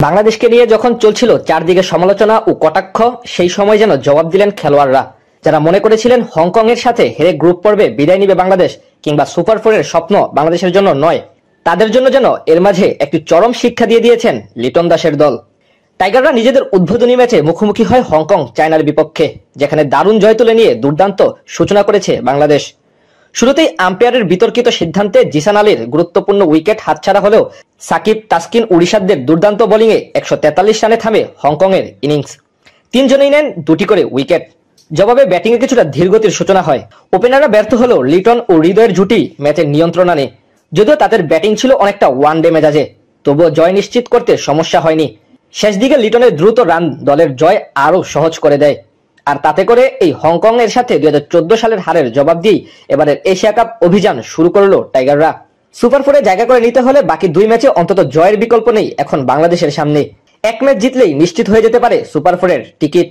বাংলাদেশকে নিয়ে যখন চলছিল চারদিকে সমালোচনা ও কটাক্ষ, সেই সময় যেন জবাব দিলেন খেলোয়াড়রা, যারা মনে করেছিলেন হংকং এর সাথে হেরে গ্রুপ পর্বে বিদায় নিবে বাংলাদেশ কিংবা সুপার ফোরের স্বপ্ন বাংলাদেশের জন্য নয়। তাদের জন্য যেন এর মাঝে একটি চরম শিক্ষা দিয়ে দিয়েছেন লিটন দাসের দল। টাইগাররা নিজেদের উদ্বোধনী ম্যাচে মুখোমুখি হয় হংকং চায়নার বিপক্ষে, যেখানে দারুণ জয় তুলে নিয়ে দুর্দান্ত সূচনা করেছে বাংলাদেশ। শুরুতেই আম্পায়ারের বিতর্কিত সিদ্ধান্তে জিসান আলীর গুরুত্বপূর্ণ উইকেট হাতছাড়া হলেও সাকিব, তাসকিন ও রিশাদদের দুর্দান্ত বোলিংয়ে 143 রানে থামে হংকং এর ইনিংস। তিনজনেই নেন দুটি করে উইকেট। জবাবে ব্যাটিংয়ে কিছুটা ধীরগতির সূচনা হয়। ওপেনাররা ব্যর্থ হলেও লিটন ও হৃদয়ের জুটি ম্যাচের নিয়ন্ত্রণ আনে। যদিও তাদের ব্যাটিং ছিল অনেকটা ওয়ান ডে মেজাজে, তবুও জয় নিশ্চিত করতে সমস্যা হয়নি। শেষ দিকে লিটনের দ্রুত রান দলের জয় আরও সহজ করে দেয়। আর তাতে করে এই হংকং এর সাথে 2014 সালের হারের জবাব দিয়েই এবারের এশিয়া কাপ অভিযান শুরু করলো টাইগাররা। সুপার ফোরে জায়গা করে নিতে হলে বাকি দুই ম্যাচে অন্তত জয়ের বিকল্প নেই এখন বাংলাদেশের সামনে। এক ম্যাচ জিতলেই নিশ্চিত হয়ে যেতে পারে সুপার ফোরের টিকিট।